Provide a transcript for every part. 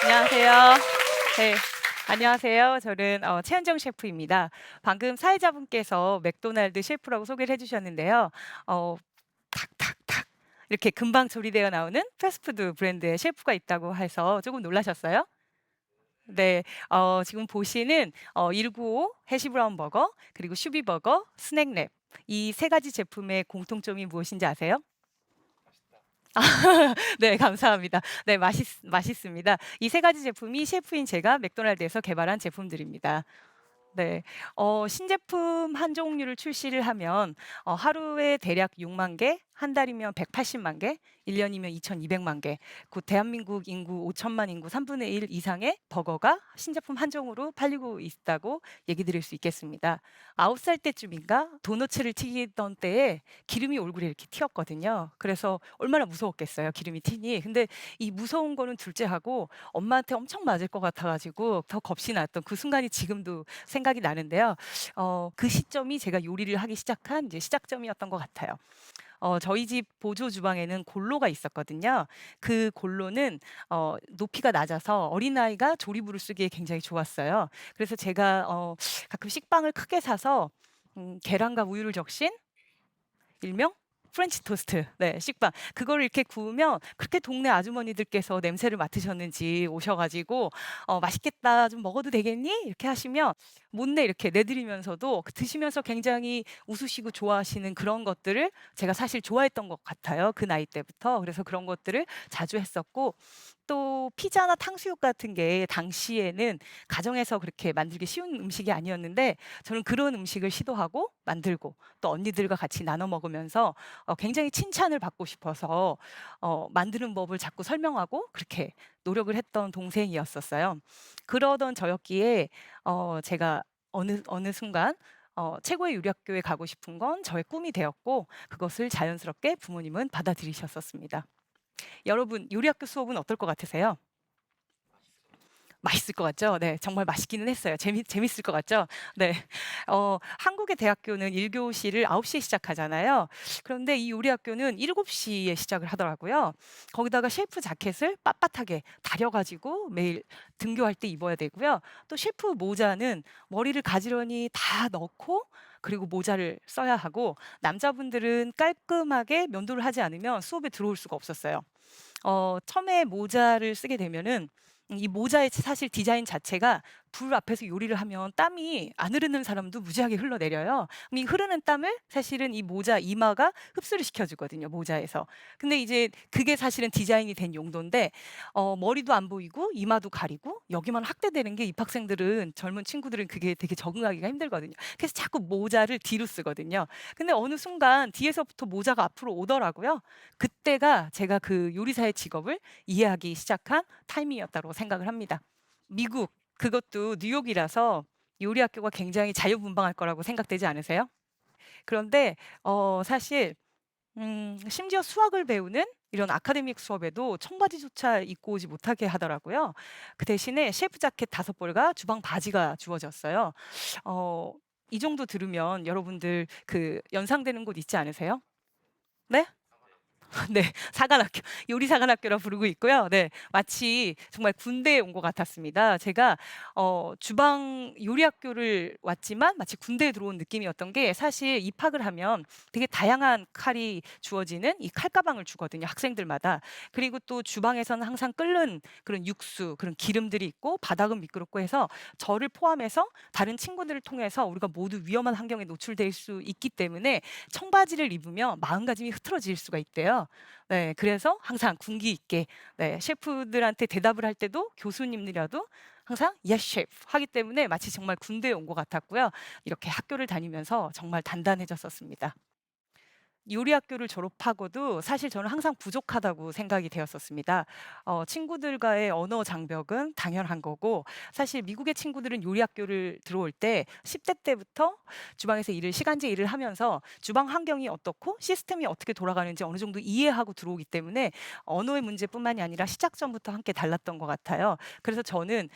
안녕하세요. 네. 안녕하세요. 저는 최현정 셰프입니다. 방금 사회자분께서 맥도날드 셰프라고 소개를 해 주셨는데요. 어 탁탁탁 이렇게 금방 조리되어 나오는 패스트푸드 브랜드의 셰프가 있다고 해서 조금 놀라셨어요? 네. 지금 보시는 195 해시브라운 버거 그리고 슈비 버거, 스낵랩 이 세 가지 제품의 공통점이 무엇인지 아세요? 네, 감사합니다. 네, 맛있습니다. 이 세 가지 제품이 셰프인 제가 맥도날드에서 개발한 제품들입니다. 네. 신제품 한 종류를 출시를 하면 하루에 대략 6만 개, 한 달이면 180만 개, 1 년이면 2,200만 개. 곧 대한민국 인구 5천만 인구 3분의 1 이상의 버거가 신제품 한 종으로 팔리고 있다고 얘기 드릴 수 있겠습니다. 9살 때쯤인가 도너츠를 튀기던 때에 기름이 얼굴에 이렇게 튀었거든요. 그래서 얼마나 무서웠겠어요, 기름이 튀니. 근데 이 무서운 거는 둘째하고 엄마한테 엄청 맞을 것 같아 가지고 더 겁이 났던 그 순간이 지금도 생각이 나는데요. 그 시점이 제가 요리를 하기 시작한 이제 시작점이었던 것 같아요. 저희 집 보조 주방에는 골로가 있었거든요. 그 골로는 높이가 낮아서 어린아이가 조리부를 쓰기에 굉장히 좋았어요. 그래서 제가 가끔 식빵을 크게 사서 계란과 우유를 적신 일명 프렌치 토스트. 네, 식빵. 그거를 이렇게 구우면 그렇게 동네 아주머니들께서 냄새를 맡으셨는지 오셔 가지고 "맛있겠다. 좀 먹어도 되겠니?" 이렇게 하시면 못내 이렇게 내드리면서도 그 드시면서 굉장히 웃으시고 좋아하시는 그런 것들을 제가 사실 좋아했던 것 같아요, 그 나이 때부터. 그래서 그런 것들을 자주 했었고 또 피자나 탕수육 같은 게 당시에는 가정에서 그렇게 만들기 쉬운 음식이 아니었는데 저는 그런 음식을 시도하고 만들고 또 언니들과 같이 나눠 먹으면서 굉장히 칭찬을 받고 싶어서 만드는 법을 자꾸 설명하고 그렇게 노력을 했던 동생이었었어요. 그러던 저였기에 제가 어느 순간 최고의 요리 학교에 가고 싶은 건 저의 꿈이 되었고 그것을 자연스럽게 부모님은 받아들이셨었습니다. 여러분 요리 학교 수업은 어떨 것 같으세요? 맛있을 것 같죠? 네. 정말 맛있기는 했어요. 재밌을 것 같죠? 네. 한국의 대학교는 1 교시를 9 시에 시작하잖아요. 그런데 이 요리 학교는 7 시에 시작을 하더라고요. 거기다가 셰프 자켓을 빳빳하게 다려 가지고 매일 등교할 때 입어야 되고요. 또 셰프 모자는 머리를 가지런히 다 넣고 그리고 모자를 써야 하고 남자분들은 깔끔하게 면도를 하지 않으면 수업에 들어올 수가 없었어요. 처음에 모자를 쓰게 되면은 이 모자의 사실 디자인 자체가 불 앞에서 요리를 하면 땀이 안 흐르는 사람도 무지하게 흘러내려요. 그럼 이 흐르는 땀을 사실은 이 모자 이마가 흡수를 시켜 주거든요, 모자에서. 근데 이제 그게 사실은 디자인이 된 용도인데 머리도 안 보이고 이마도 가리고 여기만 확대되는 게 입학생들은 젊은 친구들은 그게 되게 적응하기가 힘들거든요. 그래서 자꾸 모자를 뒤로 쓰거든요. 근데 어느 순간 뒤에서부터 모자가 앞으로 오더라고요. 그때가 제가 그 요리사의 직업을 이해하기 시작한 타이밍이었다고 생각을 합니다. 미국 그것도 뉴욕이라서 요리 학교가 굉장히 자유분방할 거라고 생각되지 않으세요? 그런데 사실 심지어 수학을 배우는 이런 아카데믹 수업에도 청바지조차 입고 오지 못하게 하더라고요. 그 대신에 셰프 자켓 5 벌과 주방 바지가 주어졌어요. 어 이 정도 들으면 여러분들 그 연상되는 곳 있지 않으세요? 네? 네. 사관학교, 요리사관학교라 부르고 있고요. 네. 마치 정말 군대에 온 것 같았습니다. 제가 주방 요리학교를 왔지만 마치 군대에 들어온 느낌이었던 게 사실 입학을 하면 되게 다양한 칼이 주어지는 이 칼가방을 주거든요, 학생들마다. 그리고 또 주방에서는 항상 끓는 그런 육수, 그런 기름들이 있고 바닥은 미끄럽고 해서 저를 포함해서 다른 친구들을 통해서 우리가 모두 위험한 환경에 노출될 수 있기 때문에 청바지를 입으면 마음가짐이 흐트러질 수가 있대요. 네. 그래서 항상 군기 있게 네 셰프들한테 대답을 할 때도 교수님이라도 항상 "Yes, chef." 하기 때문에 마치 정말 군대에 온 것 같았고요. 이렇게 학교를 다니면서 정말 단단해졌었습니다. 요리 학교를 졸업하고도 사실 저는 항상 부족하다고 생각이 되었었습니다. 친구들과의 언어 장벽은 당연한 거고 사실 미국의 친구들은 요리 학교를 들어올 때 10대 때부터 주방에서 시간제 일을 하면서 주방 환경이 어떻고 시스템이 어떻게 돌아가는지 어느 정도 이해하고 들어오기 때문에 언어의 문제뿐만이 아니라 시작점부터 함께 달랐던 것 같아요. 그래서 저는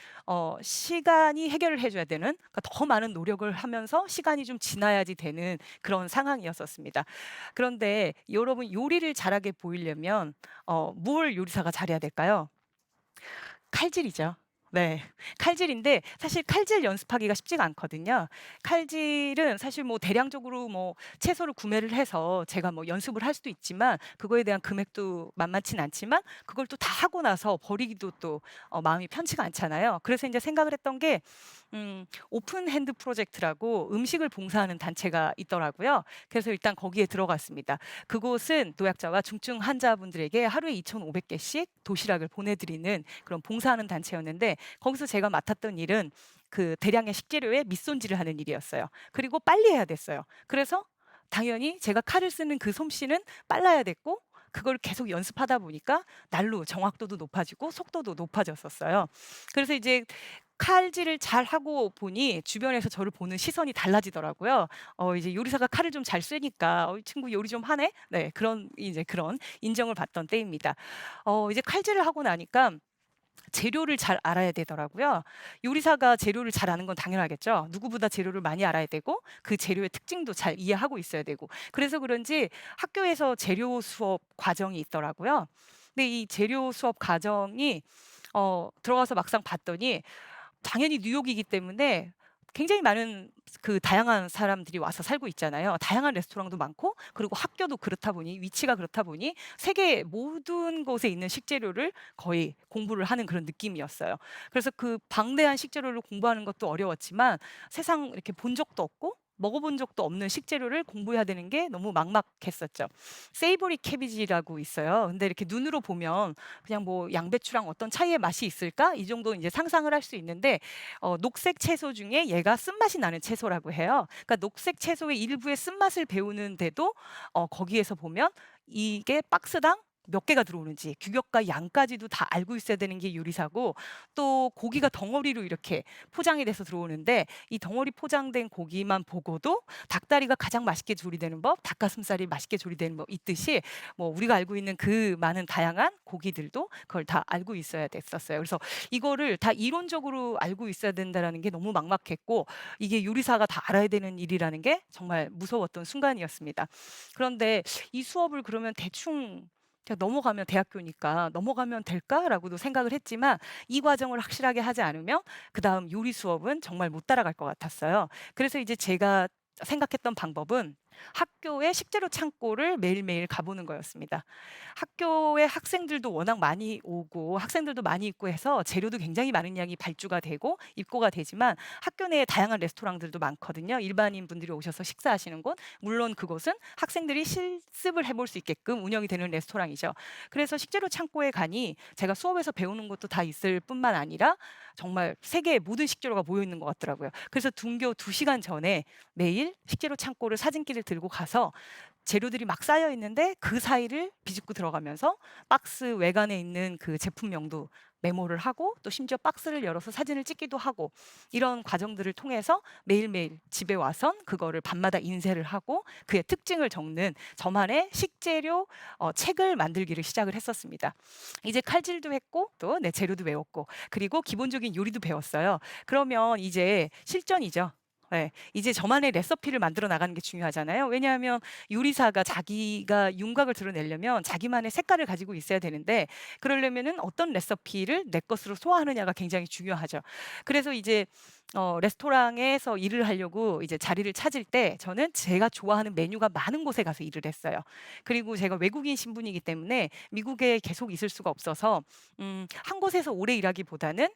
시간이 해결을 해 줘야 되는 그러니까 더 많은 노력을 하면서 시간이 좀 지나야지 되는 그런 상황이었었습니다. 그런데 여러분 요리를 잘하게 보이려면 뭘 요리사가 잘해야 될까요? 칼질이죠. 네. 칼질인데 사실 칼질 연습하기가 쉽지가 않거든요. 칼질은 사실 뭐 대량적으로 뭐 채소를 구매를 해서 제가 뭐 연습을 할 수도 있지만 그거에 대한 금액도 만만치는 않지만 그걸 또 다 하고 나서 버리기도 또 마음이 편치가 않잖아요. 그래서 인제 생각을 했던 게 오픈 핸드 프로젝트라고 음식을 봉사하는 단체가 있더라고요. 그래서 일단 거기에 들어갔습니다. 그곳은 노약자와 중증 환자분들에게 하루에 2,500 개씩 도시락을 보내드리는 그런 봉사하는 단체였는데 거기서 제가 맡았던 일은 그 대량의 식재료에 밑손질을 하는 일이었어요. 그리고 빨리 해야 됐어요. 그래서 당연히 제가 칼을 쓰는 그 솜씨는 빨라야 됐고 그걸 계속 연습하다 보니까 날로 정확도도 높아지고 속도도 높아졌었어요. 그래서 이제 칼질을 잘하고 보니 주변에서 저를 보는 시선이 달라지더라고요. 이제 요리사가 칼을 좀 잘 쓰니까 '이 친구 요리 좀 하네.' 네, 그런 이제 그런 인정을 받던 때입니다. 이제 칼질을 하고 나니까 재료를 잘 알아야 되더라고요. 요리사가 재료를 잘 아는 건 당연하겠죠. 누구보다 재료를 많이 알아야 되고 그 재료의 특징도 잘 이해하고 있어야 되고. 그래서 그런지 학교에서 재료 수업 과정이 있더라고요. 근데 이 재료 수업 과정이 들어가서 막상 봤더니 당연히 뉴욕이기 때문에 굉장히 많은 그 다양한 사람들이 와서 살고 있잖아요. 다양한 레스토랑도 많고 그리고 학교도 그렇다 보니 위치가 그렇다 보니 세계 모든 곳에 있는 식재료를 거의 공부를 하는 그런 느낌이었어요. 그래서 그 방대한 식재료를 공부하는 것도 어려웠지만 세상 이렇게 본 적도 없고 먹어본 적도 없는 식재료를 공부해야 되는 게 너무 막막했었죠. 세이보리 캐비지라고 있어요. 근데 이렇게 눈으로 보면 그냥 뭐 '양배추랑 어떤 차이의 맛이 있을까?' 이 정도 인제 상상을 할 수 있는데 녹색 채소 중에 얘가 쓴맛이 나는 채소라고 해요. 그러니까 녹색 채소의 일부의 쓴맛을 배우는데도 거기에서 보면 이게 박스당 몇 개가 들어오는지 규격과 양까지도 다 알고 있어야 되는 게 요리사고 또 고기가 덩어리로 이렇게 포장이 돼서 들어오는데 이 덩어리 포장된 고기만 보고도 닭다리가 가장 맛있게 조리되는 법, 닭가슴살이 맛있게 조리되는 법 있듯이 뭐 우리가 알고 있는 그 많은 다양한 고기들도 그걸 다 알고 있어야 됐었어요. 그래서 이거를 다 이론적으로 알고 있어야 된다라는 게 너무 막막했고 이게 요리사가 다 알아야 되는 일이라는 게 정말 무서웠던 순간이었습니다. 그런데 이 수업을 그러면 대충 제가 넘어가면 대학교니까 '넘어가면 될까?'라고도 생각을 했지만 이 과정을 확실하게 하지 않으면 그다음 요리 수업은 정말 못 따라갈 것 같았어요. 그래서 이제 제가 생각했던 방법은 학교의 식재료 창고를 매일매일 가 보는 거였습니다. 학교에 학생들도 워낙 많이 오고 학생들도 많이 있고 해서 재료도 굉장히 많은 양이 발주가 되고 입고가 되지만 학교 내에 다양한 레스토랑들도 많거든요. 일반인 분들이 오셔서 식사하시는 곳. 물론 그곳은 학생들이 실습을 해볼 수 있게끔 운영이 되는 레스토랑이죠. 그래서 식재료 창고에 가니 제가 수업에서 배우는 것도 다 있을 뿐만 아니라 정말 세계의 모든 식재료가 모여 있는 것 같더라고요. 그래서 등교 2 시간 전에 매일 식재료 창고를 사진기를 들고 가서 재료들이 막 쌓여 있는데 그 사이를 비집고 들어가면서 박스 외관에 있는 그 제품명도 메모를 하고 또 심지어 박스를 열어서 사진을 찍기도 하고 이런 과정들을 통해서 매일매일 집에 와선 그거를 밤마다 인쇄를 하고 그의 특징을 적는 저만의 식재료 책을 만들기를 시작을 했었습니다. 이제 칼질도 했고 또 내 재료도 외웠고 그리고 기본적인 요리도 배웠어요. 그러면 이제 실전이죠. 네. 이제 저만의 레시피를 만들어 나가는 게 중요하잖아요. 왜냐하면 요리사가 자기가 윤곽을 드러내려면 자기만의 색깔을 가지고 있어야 되는데 그러려면은 어떤 레시피를 내 것으로 소화하느냐가 굉장히 중요하죠. 그래서 이제 레스토랑에서 일을 하려고 이제 자리를 찾을 때 저는 제가 좋아하는 메뉴가 많은 곳에 가서 일을 했어요. 그리고 제가 외국인 신분이기 때문에 미국에 계속 있을 수가 없어서 한 곳에서 오래 일하기보다는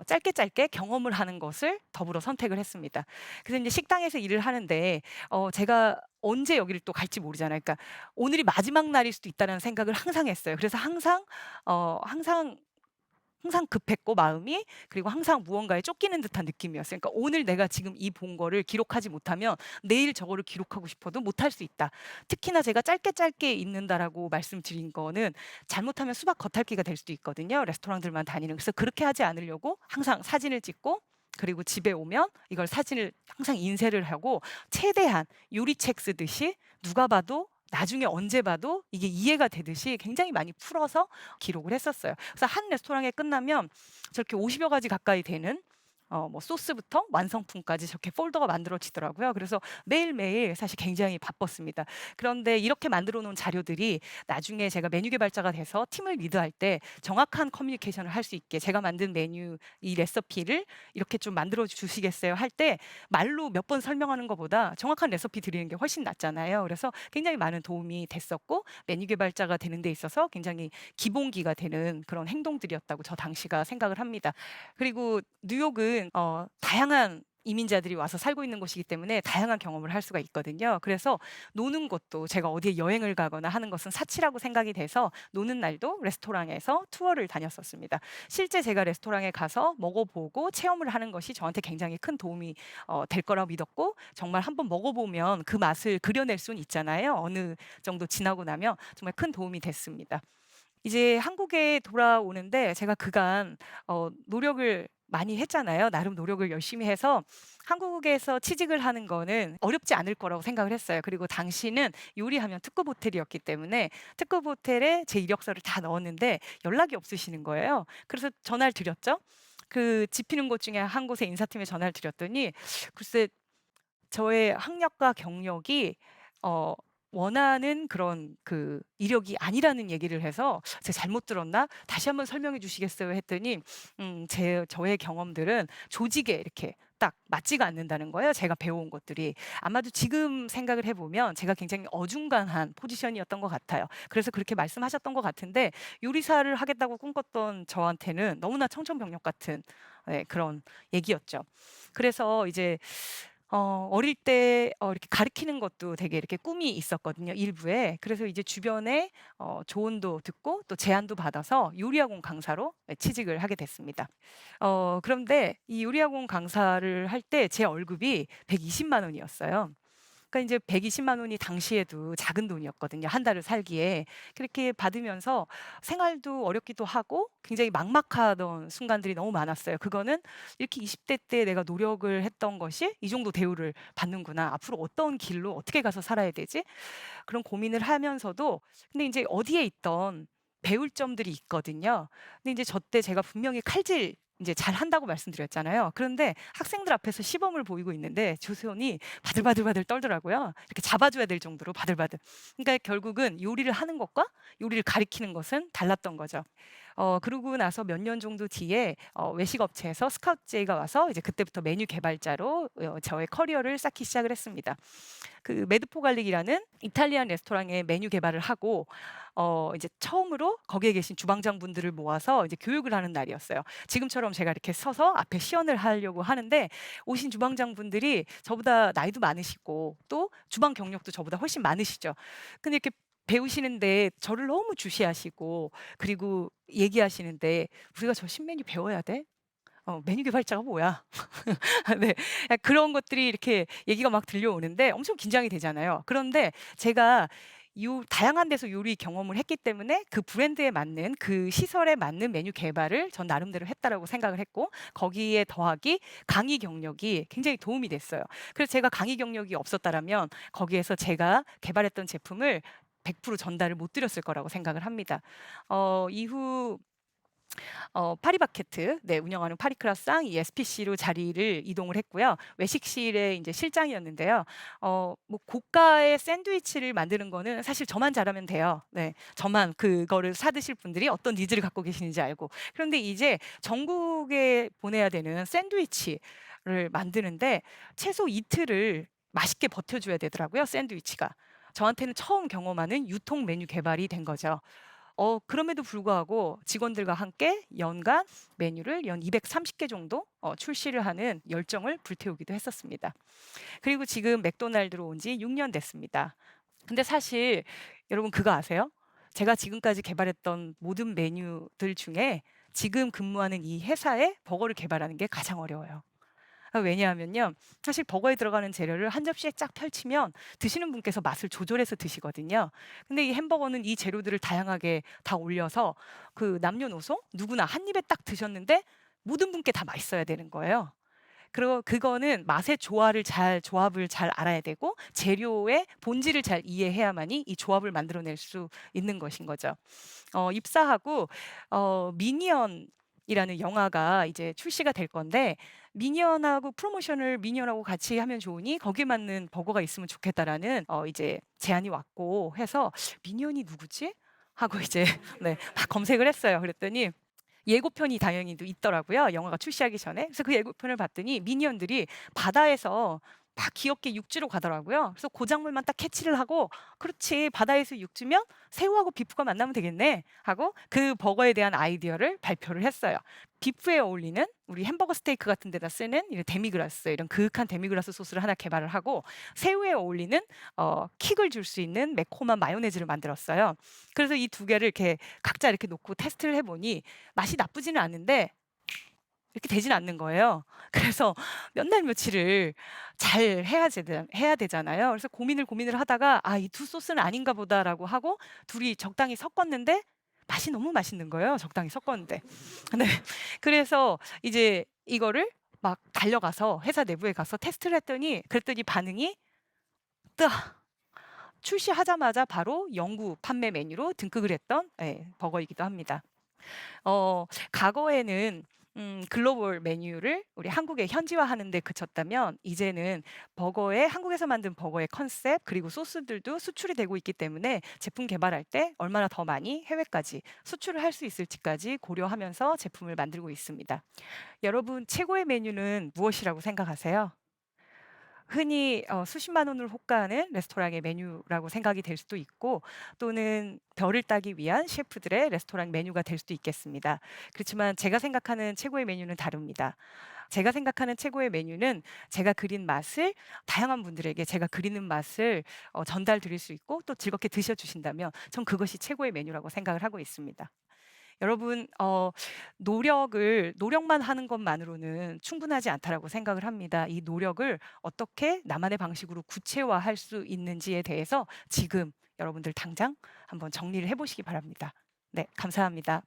짧게 짧게 경험을 하는 것을 더불어 선택을 했습니다. 그래서 인제 식당에서 일을 하는데 제가 언제 여기를 또 갈지 모르잖아요. 그러니까 '오늘이 마지막 날일 수도 있다.'라는 생각을 항상 했어요. 그래서 항상 급했고 마음이 그리고 항상 무언가에 쫓기는 듯한 느낌이었어요. 그러니까 '오늘 내가 지금 이 본 거를 기록하지 못하면 내일 저거를 기록하고 싶어도 못할 수 있다.' 특히나 제가 짧게 짧게 있는다라고 말씀드린 거는 잘못하면 수박 겉핥기가 될 수도 있거든요, 레스토랑들만 다니는. 그래서 그렇게 하지 않으려고 항상 사진을 찍고 그리고 집에 오면 이걸 사진을 항상 인쇄를 하고 최대한 요리책 쓰듯이 누가 봐도 나중에 언제 봐도 이게 이해가 되듯이 굉장히 많이 풀어서 기록을 했었어요. 그래서 한 레스토랑에 끝나면 저렇게 50여 가지 가까이 되는 뭐 소스부터 완성품까지 저렇게 폴더가 만들어지더라고요. 그래서 매일매일 사실 굉장히 바빴습니다. 그런데 이렇게 만들어 놓은 자료들이 나중에 제가 메뉴 개발자가 돼서 팀을 리드할 때 정확한 커뮤니케이션을 할 수 있게 제가 만든 메뉴 이 레시피를 이렇게 좀 만들어 주시겠어요? 할 때 말로 몇 번 설명하는 것보다 정확한 레시피 드리는 게 훨씬 낫잖아요. 그래서 굉장히 많은 도움이 됐었고 메뉴 개발자가 되는 데 있어서 굉장히 기본기가 되는 그런 행동들이었다고 저 당시가 생각을 합니다. 그리고 뉴욕은 다양한 이민자들이 와서 살고 있는 곳이기 때문에 다양한 경험을 할 수가 있거든요. 그래서 노는 것도 제가 어디에 여행을 가거나 하는 것은 사치라고 생각이 돼서 노는 날도 레스토랑에서 투어를 다녔었습니다. 실제 제가 레스토랑에 가서 먹어보고 체험을 하는 것이 저한테 굉장히 큰 도움이 될 거라고 믿었고 정말 한번 먹어보면 그 맛을 그려낼 수는 있잖아요. 어느 정도 지나고 나면 정말 큰 도움이 됐습니다. 이제 한국에 돌아오는데 제가 그간 노력을 많이 했잖아요. 나름 노력을 열심히 해서 한국에서 취직을 하는 거는 어렵지 않을 거라고 생각을 했어요. 그리고 당시는 요리하면 특급 호텔이었기 때문에 특급 호텔에 제 이력서를 다 넣었는데 연락이 없으시는 거예요. 그래서 전화를 드렸죠. 그 집히는 곳 중에 한 곳에 인사팀에 전화를 드렸더니 글쎄 저의 학력과 경력이 어 원하는 그런 그 이력이 아니라는 얘기를 해서 '제가 잘못 들었나? 다시 한번 설명해 주시겠어요?' 했더니 저의 경험들은 조직에 이렇게 딱 맞지가 않는다는 거예요, 제가 배워온 것들이. 아마도 지금 생각을 해 보면 제가 굉장히 어중간한 포지션이었던 것 같아요. 그래서 그렇게 말씀하셨던 것 같은데 요리사를 하겠다고 꿈꿨던 저한테는 너무나 청천벽력 같은 그런 얘기였죠. 그래서 이제 어릴 때 이렇게 가르치는 것도 되게 이렇게 꿈이 있었거든요, 일부에. 그래서 이제 주변에 조언도 듣고 또 제안도 받아서 요리학원 강사로 취직을 하게 됐습니다. 그런데 이 요리학원 강사를 할 때 제 월급이 120만 원이었어요. 그러니까 인제 120만 원이 당시에도 작은 돈이었거든요, 한 달을 살기에. 그렇게 받으면서 생활도 어렵기도 하고 굉장히 막막하던 순간들이 너무 많았어요. 그거는 이렇게 20대 때 내가 노력을 했던 것이 이 정도 대우를 받는구나. 앞으로 어떤 길로 어떻게 가서 살아야 되지? 그런 고민을 하면서도 근데 인제 어디에 있던 배울 점들이 있거든요. 근데 인제 저 때 제가 분명히 칼질 인제 잘한다고 말씀드렸잖아요. 그런데 학생들 앞에서 시범을 보이고 있는데 제 손이 바들바들바들 떨더라고요. 이렇게 잡아 줘야 될 정도로 바들바들. 그러니까 결국은 요리를 하는 것과 요리를 가리키는 것은 달랐던 거죠. 그러고 나서 몇 년 정도 뒤에 외식 업체에서 스카우트 제의가 와서 이제 그때부터 메뉴 개발자로 저의 커리어를 쌓기 시작을 했습니다. 그 메드포 갈릭이라는 이탈리안 레스토랑의 메뉴 개발을 하고 이제 처음으로 거기에 계신 주방장분들을 모아서 이제 교육을 하는 날이었어요. 지금처럼 제가 이렇게 서서 앞에 시연을 하려고 하는데 오신 주방장분들이 저보다 나이도 많으시고 또 주방 경력도 저보다 훨씬 많으시죠. 근데 이렇게 배우시는데 저를 너무 주시하시고 그리고 얘기하시는데 "우리가 저 신메뉴 배워야 돼? 메뉴 개발자가 뭐야?" 네. 그런 것들이 이렇게 얘기가 막 들려오는데 엄청 긴장이 되잖아요. 그런데 제가 다양한 데서 요리 경험을 했기 때문에 그 브랜드에 맞는 그 시설에 맞는 메뉴 개발을 전 나름대로 했다라고 생각을 했고 거기에 더하기 강의 경력이 굉장히 도움이 됐어요. 그래서 제가 강의 경력이 없었다라면 거기에서 제가 개발했던 제품을 100% 전달을 못 드렸을 거라고 생각을 합니다. 이후 파리바게트 운영하는 파리크라상 이 SPC로 자리를 이동을 했고요. 외식실의 인제 실장이었는데요. 뭐 고가의 샌드위치를 만드는 거는 사실 저만 잘하면 돼요. 네. 저만 그거를 사 드실 분들이 어떤 니즈를 갖고 계시는지 알고. 그런데 이제 전국에 보내야 되는 샌드위치를 만드는데 최소 이틀을 맛있게 버텨 줘야 되더라고요, 샌드위치가. 저한테는 처음 경험하는 유통 메뉴 개발이 된 거죠. 그럼에도 불구하고 직원들과 함께 연간 메뉴를 연 230개 정도 출시를 하는 열정을 불태우기도 했었습니다. 그리고 지금 맥도날드로 온 지 6년 됐습니다. 근데 사실 여러분 그거 아세요? 제가 지금까지 개발했던 모든 메뉴들 중에 지금 근무하는 이 회사에 버거를 개발하는 게 가장 어려워요. 왜냐하면요. 사실 버거에 들어가는 재료를 한 접시에 쫙 펼치면 드시는 분께서 맛을 조절해서 드시거든요. 근데 이 햄버거는 이 재료들을 다양하게 다 올려서 그 남녀노소 누구나 한 입에 딱 드셨는데 모든 분께 다 맛있어야 되는 거예요. 그리고 그거는 맛의 조합을 잘 알아야 되고 재료의 본질을 잘 이해해야만이 이 조합을 만들어낼 수 있는 것인 거죠. 입사하고 미니언 이라는 영화가 이제 출시가 될 건데 미니언하고 프로모션을 미니언하고 같이 하면 좋으니 거기에 맞는 버거가 있으면 좋겠다라는 이제 제안이 왔고 해서 '미니언이 누구지?' 하고 이제 네 막 검색을 했어요. 그랬더니 예고편이 당연히 또 있더라고요, 영화가 출시하기 전에. 그래서 그 예고편을 봤더니 미니언들이 바다에서 막 귀엽게 육지로 가더라고요. 그래서 고작물만 딱 캐치를 하고 '그렇지. 바다에서 육지면 새우하고 비프가 만나면 되겠네.' 하고 그 버거에 대한 아이디어를 발표를 했어요. 비프에 어울리는 우리 햄버거 스테이크 같은 데다 쓰는 이 데미그라스 이런 그윽한 데미그라스 소스를 하나 개발을 하고 새우에 어울리는 킥을 줄 수 있는 매콤한 마요네즈를 만들었어요. 그래서 이 두 개를 이렇게 각자 이렇게 놓고 테스트를 해 보니 맛이 나쁘지는 않은데 이렇게 되진 않는 거예요. 그래서 몇 날 며칠을 잘 해야 되잖아요. 그래서 고민을 하다가 '아 이 두 소스는 아닌가 보다.'라고 하고 둘이 적당히 섞었는데 맛이 너무 맛있는 거예요, 적당히 섞었는데. 네. 그래서 이제 이거를 막 달려가서 회사 내부에 가서 테스트를 했더니 그랬더니 반응이 뜨아 출시하자마자 바로 영구 판매 메뉴로 등극을 했던 예 버거이기도 합니다. 과거에는 글로벌 메뉴를 우리 한국에 현지화하는 데 그쳤다면 이제는 버거의 한국에서 만든 버거의 컨셉 그리고 소스들도 수출이 되고 있기 때문에 제품 개발할 때 얼마나 더 많이 해외까지 수출을 할 수 있을지까지 고려하면서 제품을 만들고 있습니다. 여러분 최고의 메뉴는 무엇이라고 생각하세요? 흔히 수십만 원을 호가하는 레스토랑의 메뉴라고 생각이 될 수도 있고 또는 별을 따기 위한 셰프들의 레스토랑 메뉴가 될 수도 있겠습니다. 그렇지만 제가 생각하는 최고의 메뉴는 다릅니다. 제가 생각하는 최고의 메뉴는 제가 그린 맛을 다양한 분들에게 제가 그리는 맛을 전달 드릴 수 있고 또 즐겁게 드셔 주신다면 전 그것이 최고의 메뉴라고 생각을 하고 있습니다. 여러분 노력만 하는 것만으로는 충분하지 않다라고 생각을 합니다. 이 노력을 어떻게 나만의 방식으로 구체화할 수 있는지에 대해서 지금 여러분들 당장 한번 정리를 해 보시기 바랍니다. 네 감사합니다.